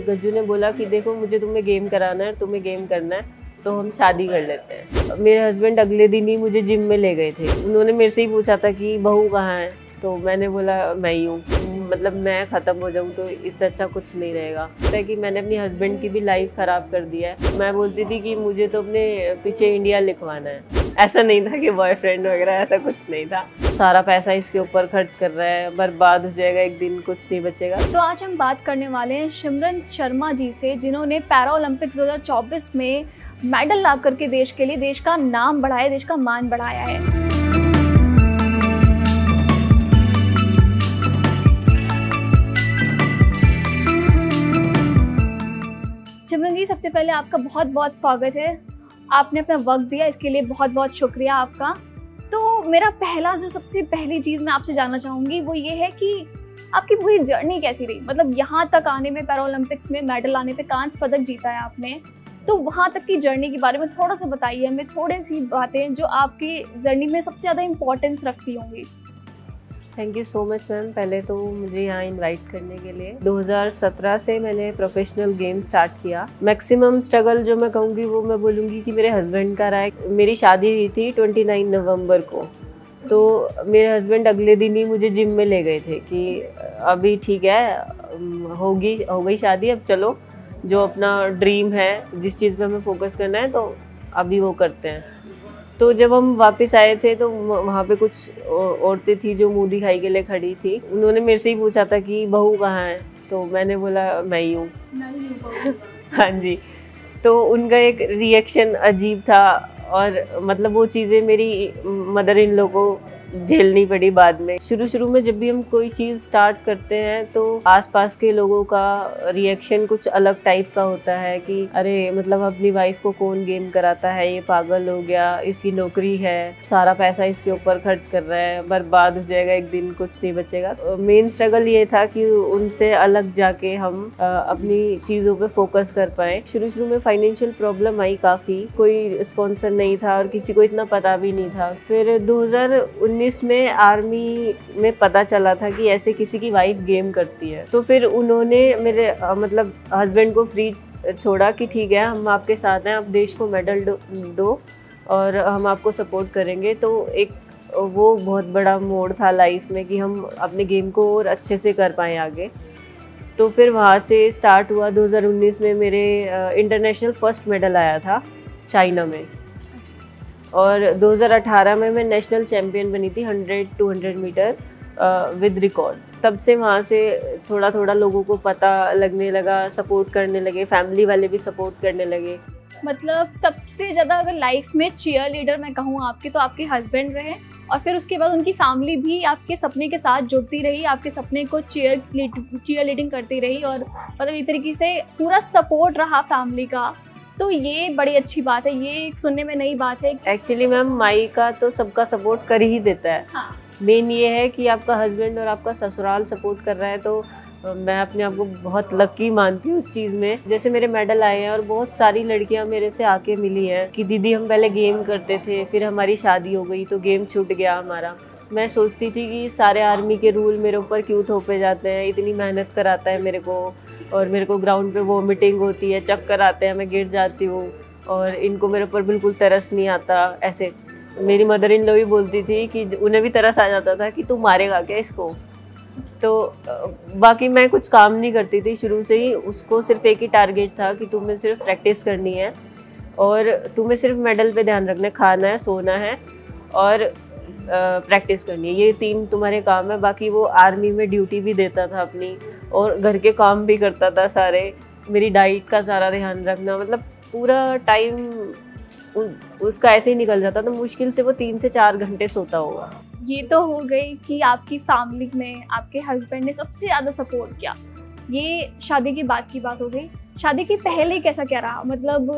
गज्जू ने बोला कि देखो मुझे तुम्हें गेम कराना है, तुम्हें गेम करना है तो हम शादी कर लेते हैं। मेरे हस्बैंड अगले दिन ही मुझे जिम में ले गए थे। उन्होंने मेरे से ही पूछा था कि बहू कहाँ है, तो मैंने बोला मैं ही हूँ, मतलब मैं ख़त्म हो जाऊँ तो इससे अच्छा कुछ नहीं रहेगा। है कि मैंने अपनी हस्बैंड की भी लाइफ ख़राब कर दिया है। मैं बोलती थी कि मुझे तो अपने पीछे इंडिया लिखवाना है, ऐसा नहीं था कि बॉयफ्रेंड वगैरह, ऐसा कुछ नहीं था। सारा पैसा इसके ऊपर खर्च कर रहा है, बर्बाद हो जाएगा एक दिन, कुछ नहीं बचेगा। तो आज हम बात करने वाले हैं सिमरन शर्मा जी से, जिन्होंने पैरा ओलंपिक्स 2024 में मेडल ला करके देश के लिए देश का नाम बढ़ाया, देश का मान बढ़ाया है। सिमरन जी, सबसे पहले आपका बहुत बहुत स्वागत है। आपने अपना वक्त दिया, इसके लिए बहुत बहुत शुक्रिया आपका। तो मेरा पहला जो सबसे पहली चीज़ मैं आपसे जानना चाहूँगी वो ये है कि आपकी पूरी जर्नी कैसी रही। मतलब यहाँ तक आने में, पैरा ओलंपिक्स में मेडल लाने पे, कांस्य पदक जीता है आपने, तो वहाँ तक की जर्नी के बारे में थोड़ा सा बताइए हमें, थोड़ी सी बातें जो आपकी जर्नी में सबसे ज़्यादा इम्पोर्टेंस रखती होंगी। Thank you so much ma'am, पहले तो मुझे यहाँ इनवाइट करने के लिए। 2017 से मैंने प्रोफेशनल गेम स्टार्ट किया। मैक्सिमम स्ट्रगल जो मैं कहूँगी वो मैं बोलूँगी कि मेरे हस्बैंड का रहा है। मेरी शादी हुई थी 29 नवंबर को, तो मेरे हस्बैंड अगले दिन ही मुझे जिम में ले गए थे कि अभी ठीक है, हो गई शादी, अब चलो जो अपना ड्रीम है, जिस चीज़ पे हमें फोकस करना है तो अभी वो करते हैं। तो जब हम वापस आए थे तो वहाँ पे कुछ औरतें थी जो मुँह दिखाई के लिए खड़ी थी। उन्होंने मेरे से ही पूछा था कि बहू कहाँ है, तो मैंने बोला मैं ही हूँ। हाँ जी। तो उनका एक रिएक्शन अजीब था, और मतलब वो चीज़ें मेरी मदर इन लॉ को झेलनी पड़ी बाद में। शुरू में जब भी हम कोई चीज़ स्टार्ट करते हैं तो आसपास के लोगों का रिएक्शन कुछ अलग टाइप का होता है कि अरे मतलब अपनी वाइफ को कौन गेम कराता है, ये पागल हो गया, इसकी नौकरी है, सारा पैसा इसके ऊपर खर्च कर रहा है, बर्बाद हो जाएगा एक दिन, कुछ नहीं बचेगा। मेन स्ट्रगल ये था कि उनसे अलग जाके हम अपनी चीज़ों पे फोकस कर पाए। शुरू में फाइनेंशियल प्रॉब्लम आई काफ़ी, कोई स्पॉन्सर नहीं था और किसी को इतना पता भी नहीं था। फिर 2019 में आर्मी में पता चला था कि ऐसे किसी की वाइफ गेम करती है, तो फिर उन्होंने मेरे मतलब हस्बैंड को फ्री छोड़ा कि ठीक है हम आपके साथ हैं, आप देश को मेडल दो और हम आपको सपोर्ट करेंगे। तो एक वो बहुत बड़ा मोड़ था लाइफ में कि हम अपने गेम को और अच्छे से कर पाएँ आगे। तो फिर वहाँ से स्टार्ट हुआ। 2019 में मेरे इंटरनेशनल फर्स्ट मेडल आया था चाइना में, और 2018 में मैं नेशनल चैम्पियन बनी थी 100-200 मीटर विद रिकॉर्ड। तब से वहाँ से थोड़ा थोड़ा लोगों को पता लगने लगा, सपोर्ट करने लगे, फैमिली वाले भी सपोर्ट करने लगे। मतलब सबसे ज़्यादा अगर लाइफ में चीयर लीडर मैं कहूँ आपके, तो आपके हस्बैंड रहे, और फिर उसके बाद उनकी फैमिली भी आपके सपने के साथ जुड़ती रही, आपके सपने को चीयर लीडिंग करती रही, और मतलब एक तरीके से पूरा सपोर्ट रहा फैमिली का। तो ये बड़ी अच्छी बात है, ये सुनने में नई बात है। एक्चुअली मैम माई का तो सबका सपोर्ट कर ही देता है। हाँ। मेन ये है कि आपका हस्बैंड और आपका ससुराल सपोर्ट कर रहा है, तो मैं अपने आप को बहुत लकी मानती हूँ उस चीज़ में। जैसे मेरे मेडल आए हैं और बहुत सारी लड़कियाँ मेरे से आके मिली हैं कि दीदी हम पहले गेम करते थे, फिर हमारी शादी हो गई तो गेम छूट गया हमारा। मैं सोचती थी कि सारे आर्मी के रूल मेरे ऊपर क्यों थोपे जाते हैं, इतनी मेहनत कराता है मेरे को, और मेरे को ग्राउंड पे वॉमिटिंग होती है, चक्कर आते हैं, मैं गिर जाती हूँ, और इनको मेरे ऊपर बिल्कुल तरस नहीं आता। ऐसे मेरी मदर इन लॉ भी बोलती थी कि उन्हें भी तरस आ जाता था कि तू मारेगा क्या इसको। तो बाकी मैं कुछ काम नहीं करती थी शुरू से ही। उसको सिर्फ एक ही टारगेट था कि तुम्हें सिर्फ प्रैक्टिस करनी है और तुम्हें सिर्फ मेडल पे ध्यान रखना है, खाना है, सोना है और प्रैक्टिस करनी है, ये 3 तुम्हारे काम है। बाकी वो आर्मी में ड्यूटी भी देता था अपनी, और घर के काम भी करता था सारे, मेरी डाइट का सारा ध्यान रखना, मतलब पूरा टाइम उसका ऐसे ही निकल जाता था। मुश्किल से वो 3 से 4 घंटे सोता होगा। ये तो हो गई कि आपकी फैमिली में आपके हस्बैंड ने सबसे ज़्यादा सपोर्ट किया, ये शादी के बाद की बात हो गई। शादी के पहले कैसा क्या रहा? मतलब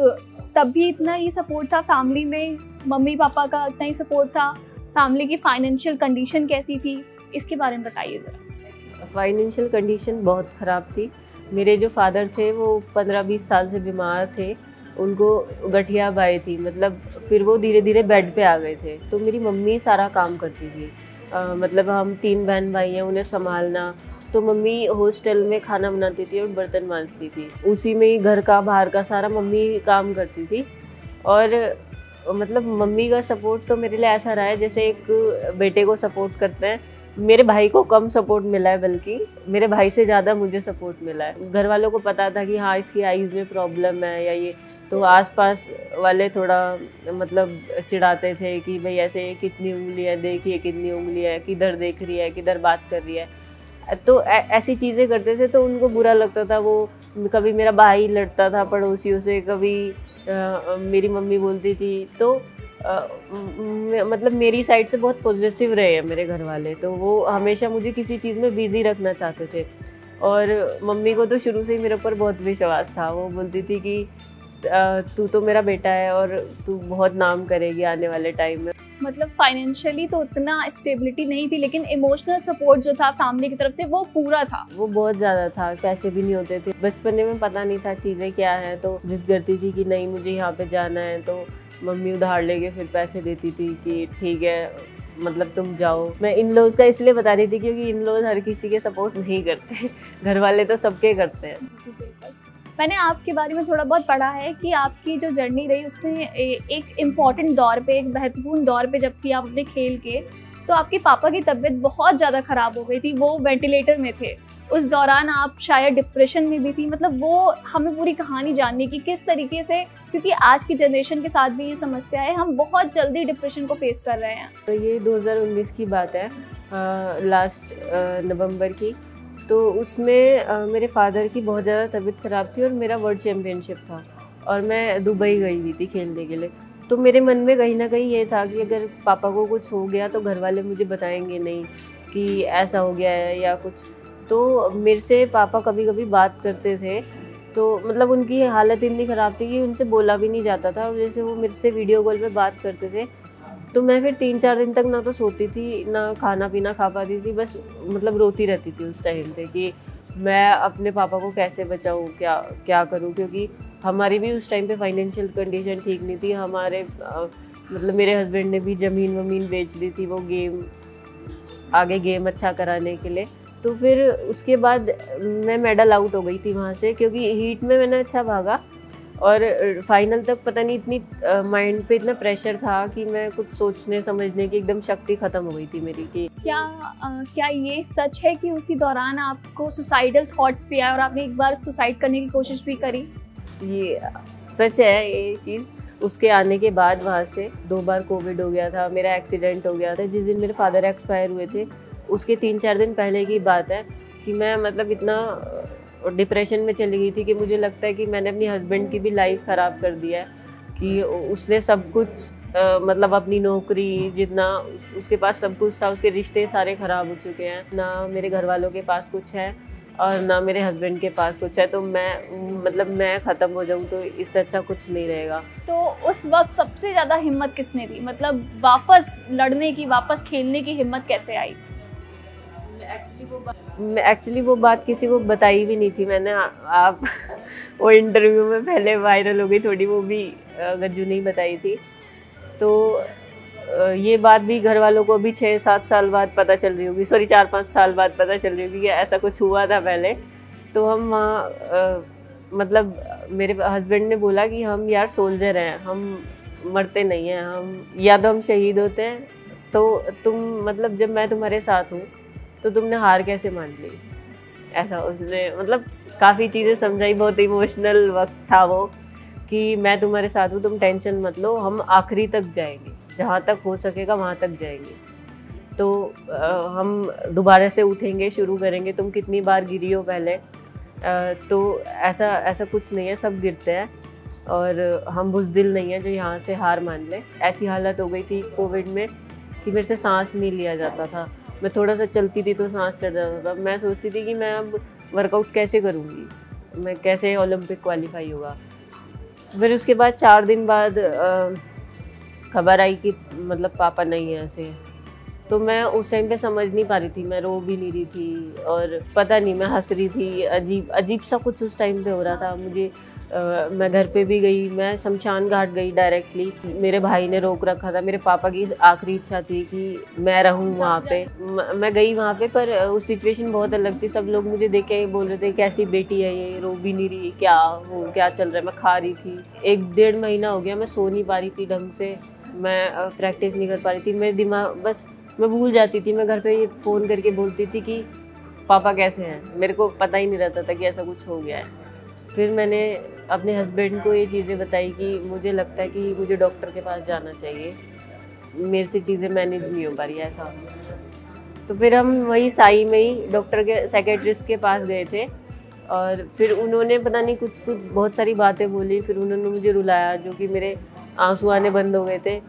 तब भी इतना ही सपोर्ट था फैमिली में, मम्मी पापा का इतना ही सपोर्ट था? फैमिली की फाइनेंशियल कंडीशन कैसी थी, इसके बारे में बताइए ज़रा। फाइनेंशियल कंडीशन बहुत ख़राब थी। मेरे जो फादर थे वो 15-20 साल से बीमार थे, उनको गठिया बाई थी, मतलब फिर वो धीरे धीरे बेड पे आ गए थे। तो मेरी मम्मी सारा काम करती थी। मतलब हम 3 बहन भाई हैं, उन्हें संभालना, तो मम्मी हॉस्टल में खाना बनाती थी और बर्तन मांजती थी, उसी में ही घर का बाहर का सारा मम्मी काम करती थी। और मतलब मम्मी का सपोर्ट तो मेरे लिए ऐसा रहा है जैसे एक बेटे को सपोर्ट करते हैं। मेरे भाई को कम सपोर्ट मिला है, बल्कि मेरे भाई से ज़्यादा मुझे सपोर्ट मिला है। घर वालों को पता था कि हाँ इसकी आईज़ में प्रॉब्लम है या ये, तो आसपास वाले थोड़ा मतलब चिढ़ाते थे कि भाई ऐसे कितनी उंगलियां, देखिए कितनी उंगलियां, किधर देख रही है, किधर बात कर रही है। तो ऐसी चीज़ें करते थे तो उनको बुरा लगता था। वो कभी मेरा भाई लड़ता था पड़ोसियों से, कभी मेरी मम्मी बोलती थी। तो मतलब मेरी साइड से बहुत पॉजिटिव रहे हैं मेरे घर वाले, तो वो हमेशा मुझे किसी चीज़ में बिज़ी रखना चाहते थे। और मम्मी को तो शुरू से ही मेरे ऊपर बहुत विश्वास था। वो बोलती थी कि तू तो मेरा बेटा है और तू बहुत नाम करेगी आने वाले टाइम में। मतलब फाइनेंशियली तो उतना स्टेबिलिटी नहीं थी, लेकिन इमोशनल सपोर्ट जो था फैमिली की तरफ से वो पूरा था। वो बहुत ज़्यादा था, पैसे भी नहीं होते थे। बचपने में पता नहीं था चीज़ें क्या हैं, तो जिद करती थी कि नहीं मुझे यहाँ पे जाना है, तो मम्मी उधार लेके फिर पैसे देती थी कि ठीक है मतलब तुम जाओ। मैं इन लॉज का इसलिए बता रही थी क्योंकि इन लॉज हर किसी के सपोर्ट नहीं करते, घर वाले तो सबके करते हैं। मैंने आपके बारे में थोड़ा बहुत पढ़ा है कि आपकी जो जर्नी रही उसमें एक इम्पॉर्टेंट दौर पे, एक महत्वपूर्ण दौर पे जब थी आप अपने खेल के, तो आपके पापा की तबीयत बहुत ज़्यादा ख़राब हो गई थी, वो वेंटिलेटर में थे। उस दौरान आप शायद डिप्रेशन में भी थी। मतलब वो हमें पूरी कहानी जाननी कि किस तरीके से, क्योंकि आज की जनरेशन के साथ भी ये समस्या है, हम बहुत जल्दी डिप्रेशन को फेस कर रहे हैं। तो ये 2019 की बात है, लास्ट नवंबर की। तो उसमें मेरे फादर की बहुत ज़्यादा तबीयत ख़राब थी और मेरा वर्ल्ड चैम्पियनशिप था और मैं दुबई गई हुई थी खेलने के लिए। तो मेरे मन में कहीं ना कहीं ये था कि अगर पापा को कुछ हो गया तो घर वाले मुझे बताएंगे नहीं कि ऐसा हो गया है या कुछ। तो मेरे से पापा कभी कभी बात करते थे, तो मतलब उनकी हालत इतनी ख़राब थी कि उनसे बोला भी नहीं जाता था। और जैसे वो मेरे से वीडियो कॉल पे बात करते थे तो मैं फिर 3-4 दिन तक ना तो सोती थी, ना खाना पीना खा पाती थी, बस मतलब रोती रहती थी उस टाइम पे कि मैं अपने पापा को कैसे बचाऊं, क्या करूं। क्योंकि हमारी भी उस टाइम पे फाइनेंशियल कंडीशन ठीक नहीं थी। हमारे मतलब मेरे हस्बैंड ने भी ज़मीन वमीन बेच दी थी वो गेम अच्छा कराने के लिए। तो फिर उसके बाद मैं मेडल आउट हो गई थी वहाँ से, क्योंकि हीट में मैंने अच्छा भागा और फाइनल तक पता नहीं इतनी माइंड पे इतना प्रेशर था कि मैं कुछ सोचने समझने की एकदम शक्ति ख़त्म हो गई थी मेरी। कि क्या ये सच है कि उसी दौरान आपको सुसाइडल थॉट्स भी आए और आपने एक बार सुसाइड करने की कोशिश भी करी? ये सच है ये चीज़। उसके आने के बाद वहाँ से 2 बार कोविड हो गया था, मेरा एक्सीडेंट हो गया था। जिस दिन मेरे फादर एक्सपायर हुए थे उसके 3-4 दिन पहले की बात है कि मैं मतलब इतना डिप्रेशन में चली गई थी कि मुझे लगता है कि मैंने अपनी हस्बैंड की भी लाइफ ख़राब कर दिया है। कि उसने सब कुछ मतलब अपनी नौकरी, जितना उसके पास सब कुछ था, उसके रिश्ते सारे ख़राब हो चुके हैं। ना मेरे घर वालों के पास कुछ है और ना मेरे हस्बैंड के पास कुछ है। तो मैं ख़त्म हो जाऊँ तो इससे अच्छा कुछ नहीं रहेगा। तो उस वक्त सबसे ज़्यादा हिम्मत किसने दी? मतलब वापस लड़ने की, वापस खेलने की हिम्मत कैसे आई? एक्चुअली वो बात किसी को बताई भी नहीं थी मैंने। आप वो इंटरव्यू में पहले वायरल हो गई थोड़ी, वो भी गज्जू नहीं बताई थी। तो ये बात भी घर वालों को भी 6-7 साल बाद पता चल रही होगी, सॉरी 4-5 साल बाद पता चल रही होगी कि ऐसा कुछ हुआ था पहले। तो हम वहाँ मतलब मेरे हस्बैंड ने बोला कि हम यार सोल्जर हैं, हम मरते नहीं हैं, हम या तो हम शहीद होते हैं। तो तुम मतलब जब मैं तुम्हारे साथ हूँ तो तुमने हार कैसे मान ली? ऐसा उसने मतलब काफ़ी चीज़ें समझाई। बहुत इमोशनल वक्त था वो कि मैं तुम्हारे साथ हूँ, तुम टेंशन मत लो, हम आखिरी तक जाएंगे, जहाँ तक हो सकेगा वहाँ तक जाएंगे। तो हम दोबारा से उठेंगे, शुरू करेंगे। तुम कितनी बार गिरी हो पहले, तो ऐसा कुछ नहीं है, सब गिरते हैं और हम बुज़दिल नहीं है जो यहाँ से हार मान ले। ऐसी हालत हो गई थी कोविड में कि मेरे से सांस नहीं लिया जाता था। मैं थोड़ा सा चलती थी तो सांस चढ़ जाता था। मैं सोचती थी कि मैं अब वर्कआउट कैसे करूँगी, मैं कैसे ओलंपिक क्वालिफाई होगा। फिर उसके बाद 4 दिन बाद खबर आई कि मतलब पापा नहीं है ऐसे। तो मैं उस टाइम पे समझ नहीं पा रही थी, मैं रो भी नहीं रही थी और पता नहीं मैं हंस रही थी। अजीब सा कुछ उस टाइम पे हो रहा था। मुझे मैं घर पे भी गई, मैं शमशान घाट गई डायरेक्टली। मेरे भाई ने रोक रखा था, मेरे पापा की आखिरी इच्छा थी कि मैं रहूं वहाँ पे। मैं गई वहाँ पे, पर उस सिचुएशन बहुत अलग थी। सब लोग मुझे देख के बोल रहे थे कैसी बेटी है ये, रो भी नहीं रही, क्या चल रहा है। मैं खा रही थी, 1-1.5 महीना हो गया मैं सो नहीं पा रही थी ढंग से, मैं प्रैक्टिस नहीं कर पा रही थी। मेरे दिमाग बस मैं भूल जाती थी। मैं घर पे फ़ोन करके बोलती थी कि पापा कैसे हैं, मेरे को पता ही नहीं रहता था कि ऐसा कुछ हो गया है। फिर मैंने अपने हस्बैंड को ये चीज़ें बताई कि मुझे लगता है कि मुझे डॉक्टर के पास जाना चाहिए, मेरे से चीज़ें मैनेज नहीं हो पा रही ऐसा। तो फिर हम वही साई में ही डॉक्टर के साइकेट्रिस्ट के पास गए थे, और फिर उन्होंने पता नहीं कुछ बहुत सारी बातें बोली। फिर उन्होंने मुझे रुलाया, जो कि मेरे आंसू आने बंद हो गए थे।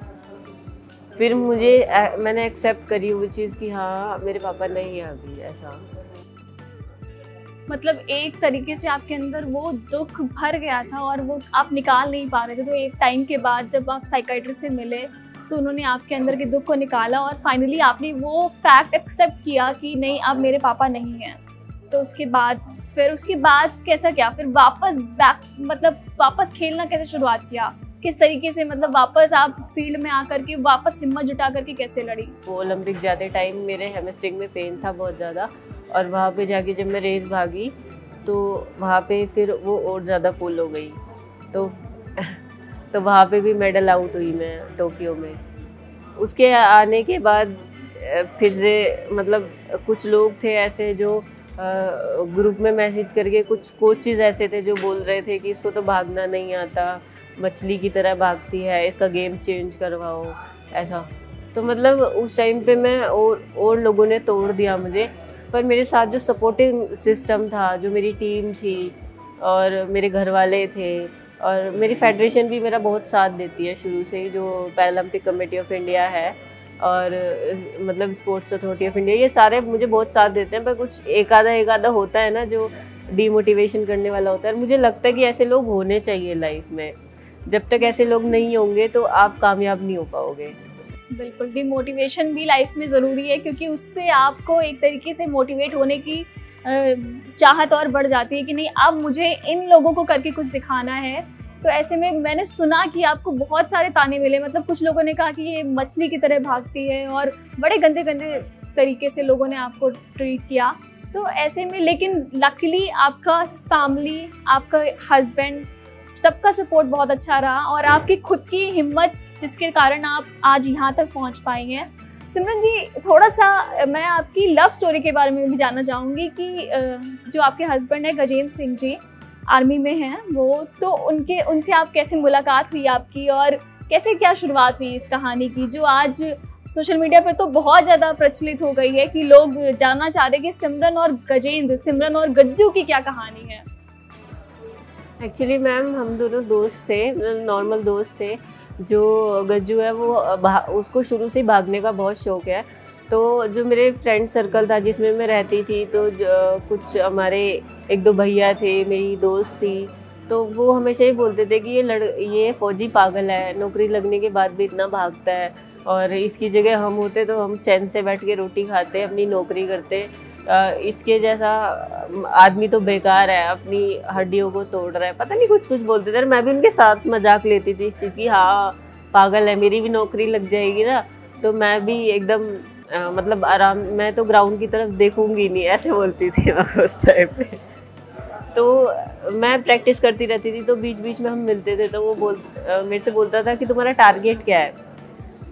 फिर मैंने एक्सेप्ट करी वो चीज़ कि हाँ मेरे पापा नहीं है अभी ऐसा। मतलब एक तरीके से आपके अंदर वो दुख भर गया था और वो आप निकाल नहीं पा रहे थे। तो एक टाइम के बाद जब आप साइकियाट्रिस्ट से मिले तो उन्होंने आपके अंदर के दुख को निकाला और फाइनली आपने वो फैक्ट एक्सेप्ट किया कि नहीं अब मेरे पापा नहीं हैं। तो उसके बाद कैसा क्या फिर वापस खेलना कैसे शुरुआत किया, किस तरीके से मतलब वापस आप फील्ड में आकर के वापस हिम्मत जुटा करके कैसे लड़ी? वो ओलंपिक जाते टाइम मेरे हैमस्ट्रिंग में पेन था बहुत ज़्यादा, और वहाँ पे जाके जब मैं रेस भागी तो वहाँ पे फिर वो और ज़्यादा पुल हो गई। तो वहाँ पे भी मेडल आउट हुई मैं टोक्यो में। उसके आने के बाद फिर से मतलब कुछ लोग थे ऐसे जो ग्रुप में मैसेज करके, कुछ कोचेज़ ऐसे थे जो बोल रहे थे कि इसको तो भागना नहीं आता, मछली की तरह भागती है, इसका गेम चेंज करवाओ ऐसा। तो मतलब उस टाइम पे मैं और लोगों ने तोड़ दिया मुझे। पर मेरे साथ जो सपोर्टिंग सिस्टम था, जो मेरी टीम थी और मेरे घर वाले थे, और मेरी फेडरेशन भी मेरा बहुत साथ देती है शुरू से ही, जो पैरालंपिक कमेटी ऑफ इंडिया है और मतलब स्पोर्ट्स अथॉरिटी ऑफ इंडिया, ये सारे मुझे बहुत साथ देते हैं। पर कुछ एक आधा होता है ना जो डीमोटिवेशन करने वाला होता है। मुझे लगता है कि ऐसे लोग होने चाहिए लाइफ में। जब तक ऐसे लोग नहीं होंगे तो आप कामयाब नहीं हो पाओगे। बिल्कुल, डिमोटिवेशन भी लाइफ में ज़रूरी है, क्योंकि उससे आपको एक तरीके से मोटिवेट होने की चाहत और बढ़ जाती है कि नहीं अब मुझे इन लोगों को करके कुछ दिखाना है। तो ऐसे में मैंने सुना कि आपको बहुत सारे ताने मिले, मतलब कुछ लोगों ने कहा कि ये मछली की तरह भागती है और बड़े गंदे गंदे तरीके से लोगों ने आपको ट्रीट किया। तो ऐसे में लेकिन लकीली आपका फैमिली, आपका हस्बैंड, सबका सपोर्ट बहुत अच्छा रहा और आपकी खुद की हिम्मत जिसके कारण आप आज यहाँ तक पहुँच पाई हैं। सिमरन जी, थोड़ा सा मैं आपकी लव स्टोरी के बारे में भी जानना चाहूँगी कि जो आपके हस्बैंड है गजेंद्र सिंह जी, आर्मी में हैं वो, तो उनसे आप कैसे मुलाकात हुई आपकी और कैसे क्या शुरुआत हुई इस कहानी की, जो आज सोशल मीडिया पे तो बहुत ज़्यादा प्रचलित हो गई है कि लोग जानना चाह रहे हैं कि सिमरन और गजेंद्र, सिमरन और गज्जू की क्या कहानी है? एक्चुअली मैम हम दोनों दोस्त थे, नॉर्मल दोस्त थे। जो गज्जू है वो उसको शुरू से ही भागने का बहुत शौक है। तो जो मेरे फ्रेंड सर्कल था जिसमें मैं रहती थी, तो कुछ हमारे 1-2 भैया थे, मेरी दोस्त थी, तो वो हमेशा ही बोलते थे कि ये फौजी पागल है, नौकरी लगने के बाद भी इतना भागता है, और इसकी जगह हम होते तो हम चैन से बैठ के रोटी खाते, अपनी नौकरी करते। इसके जैसा आदमी तो बेकार है, अपनी हड्डियों को तोड़ रहा है, पता नहीं कुछ बोलते थे। मैं भी उनके साथ मजाक लेती थी इस चीज़ की, हाँ पागल है, मेरी भी नौकरी लग जाएगी ना तो मैं भी एकदम मतलब आराम, मैं तो ग्राउंड की तरफ देखूंगी नहीं, ऐसे बोलती थी मैं उस टाइम पे। तो मैं प्रैक्टिस करती रहती थी, तो बीच बीच में हम मिलते थे, तो वो मेरे से बोलता था कि तुम्हारा टारगेट क्या है।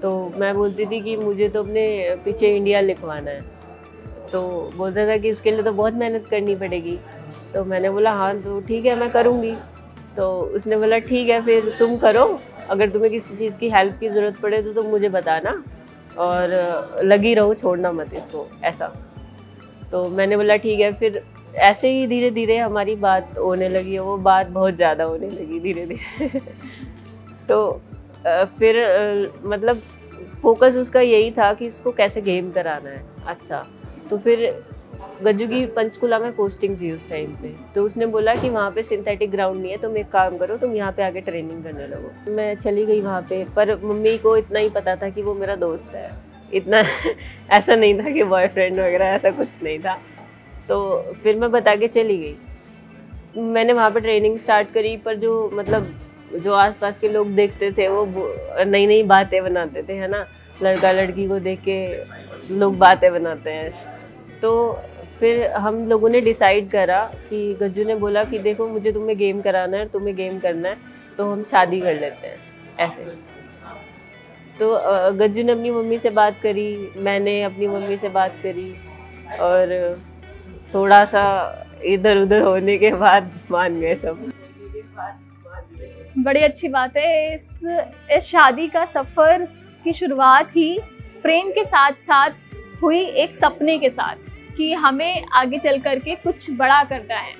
तो मैं बोलती थी कि मुझे तो अपने पीछे इंडिया लिखवाना है। तो बोलता था कि उसके लिए तो बहुत मेहनत करनी पड़ेगी। तो मैंने बोला हाँ तो ठीक है मैं करूँगी। तो उसने बोला ठीक है फिर तुम करो, अगर तुम्हें किसी चीज़ की हेल्प की ज़रूरत पड़े तो तुम मुझे बताना, और लगी रहो, छोड़ना मत इसको, ऐसा। तो मैंने बोला ठीक है। फिर ऐसे ही धीरे धीरे हमारी बात होने लगी, वो बात बहुत ज़्यादा होने लगी धीरे धीरे। तो फिर मतलब फोकस उसका यही था कि इसको कैसे गेम कराना है। अच्छा, तो फिर गज्जू की पंचकुला में पोस्टिंग थी उस टाइम पे, तो उसने बोला कि वहाँ पे सिंथेटिक ग्राउंड नहीं है, तुम एक काम करो, तुम यहाँ पे आके ट्रेनिंग करने लगो। मैं चली गई वहाँ पे, पर मम्मी को इतना ही पता था कि वो मेरा दोस्त है, इतना ऐसा नहीं था कि बॉयफ्रेंड वगैरह, ऐसा कुछ नहीं था। तो फिर मैं बता के चली गई। मैंने वहाँ पे ट्रेनिंग स्टार्ट करी, पर जो मतलब जो आसपास के लोग देखते थे वो नई नई बातें बनाते थे, है ना। लड़का लड़की को देख के लोग बातें बनाते हैं। तो फिर हम लोगों ने डिसाइड करा कि गज्जू ने बोला कि देखो मुझे तुम्हें गेम कराना है, तुम्हें गेम करना है, तो हम शादी कर लेते हैं ऐसे। तो गज्जू ने अपनी मम्मी से बात करी, मैंने अपनी मम्मी से बात करी, और थोड़ा सा इधर उधर होने के बाद मान गए सब। बड़ी अच्छी बात है। इस शादी का सफ़र की शुरुआत ही प्रेम के साथ साथ हुई एक सपने के साथ कि हमें आगे चल कर के कुछ बड़ा करना है।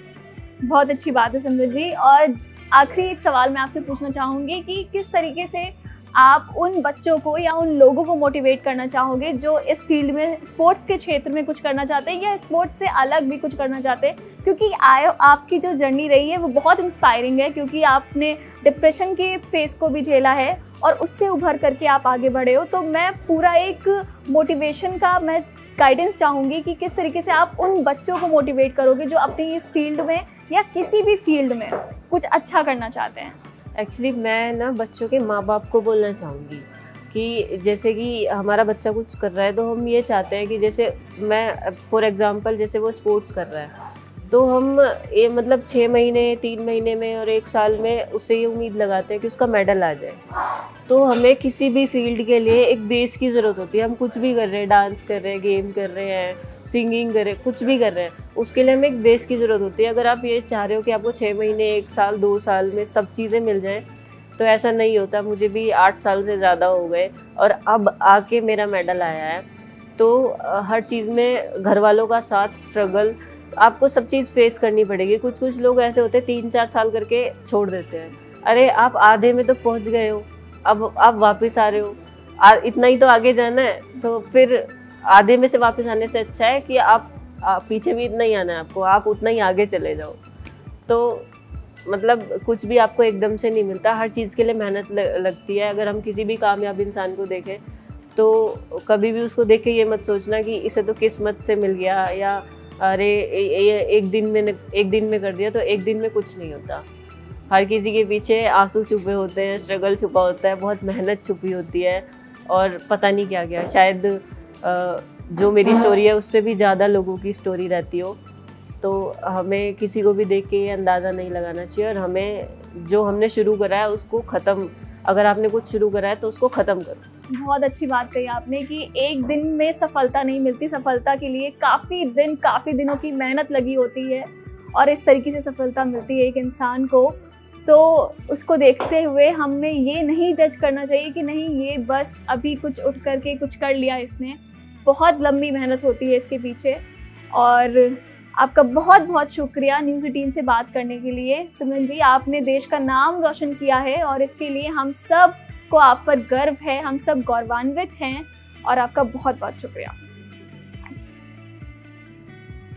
बहुत अच्छी बात है सिमरन जी। और आखिरी एक सवाल मैं आपसे पूछना चाहूँगी कि किस तरीके से आप उन बच्चों को या उन लोगों को मोटिवेट करना चाहोगे जो इस फील्ड में, स्पोर्ट्स के क्षेत्र में कुछ करना चाहते हैं या स्पोर्ट्स से अलग भी कुछ करना चाहते हैं? क्योंकि आपकी जो जर्नी रही है वो बहुत इंस्पायरिंग है, क्योंकि आपने डिप्रेशन के फेस को भी झेला है और उससे उभर करके आप आगे बढ़े हो। तो मैं पूरा एक मोटिवेशन का मैं गाइडेंस चाहूँगी कि किस तरीके से आप उन बच्चों को मोटिवेट करोगे जो अपनी इस फील्ड में या किसी भी फील्ड में कुछ अच्छा करना चाहते हैं। एक्चुअली मैं ना बच्चों के माँ बाप को बोलना चाहूँगी कि जैसे कि हमारा बच्चा कुछ कर रहा है तो हम ये चाहते हैं कि जैसे मैं फॉर एग्जांपल जैसे वो स्पोर्ट्स कर रहा है तो हम ये मतलब 6 महीने 3 महीने में और 1 साल में उससे ये उम्मीद लगाते हैं कि उसका मेडल आ जाए। तो हमें किसी भी फील्ड के लिए एक बेस की ज़रूरत होती है। हम कुछ भी कर रहे हैं, डांस कर रहे हैं, गेम कर रहे हैं, सिंगिंग कर रहे हैं, कुछ भी कर रहे हैं, उसके लिए हमें एक बेस की ज़रूरत होती है। अगर आप ये चाह रहे हो कि आपको 6 महीने 1 साल 2 साल में सब चीज़ें मिल जाएं तो ऐसा नहीं होता। मुझे भी 8 साल से ज़्यादा हो गए और अब आके मेरा मेडल आया है। तो हर चीज़ में घर वालों का साथ, स्ट्रगल, आपको सब चीज़ फेस करनी पड़ेगी। कुछ लोग ऐसे होते हैं 3-4 साल करके छोड़ देते हैं। अरे आप आधे में तो पहुंच गए हो, अब आप वापस आ रहे हो, इतना ही तो आगे जाना है। तो फिर आधे में से वापस आने से अच्छा है कि आप पीछे भी इतना ही आना है आपको, आप उतना ही आगे चले जाओ। तो मतलब कुछ भी आपको एकदम से नहीं मिलता, हर चीज़ के लिए मेहनत लगती है। अगर हम किसी भी कामयाब इंसान को देखें तो कभी भी उसको देख के ये मत सोचना कि इसे तो किस्मत से मिल गया या अरे ये एक दिन में कर दिया, तो एक दिन में कुछ नहीं होता। हर किसी के पीछे आंसू छुपे होते हैं, स्ट्रगल छुपा होता है, बहुत मेहनत छुपी होती है और पता नहीं क्या क्या। शायद जो मेरी स्टोरी है उससे भी ज़्यादा लोगों की स्टोरी रहती हो। तो हमें किसी को भी देख के ये अंदाज़ा नहीं लगाना चाहिए और हमें जो हमने शुरू करा है उसको ख़त्म, अगर आपने कुछ शुरू करा है तो उसको ख़त्म करो। बहुत अच्छी बात कही आपने कि एक दिन में सफलता नहीं मिलती, सफलता के लिए काफ़ी दिनों की मेहनत लगी होती है और इस तरीके से सफलता मिलती है एक इंसान को। तो उसको देखते हुए हमें ये नहीं जज करना चाहिए कि नहीं ये बस अभी कुछ उठ करके कुछ कर लिया इसने। बहुत लंबी मेहनत होती है इसके पीछे। और आपका बहुत बहुत शुक्रिया न्यूज़ 18 से बात करने के लिए। सिमरन जी, आपने देश का नाम रोशन किया है और इसके लिए हम सब को आप पर गर्व है, हम सब गौरवान्वित हैं और आपका बहुत बहुत शुक्रिया।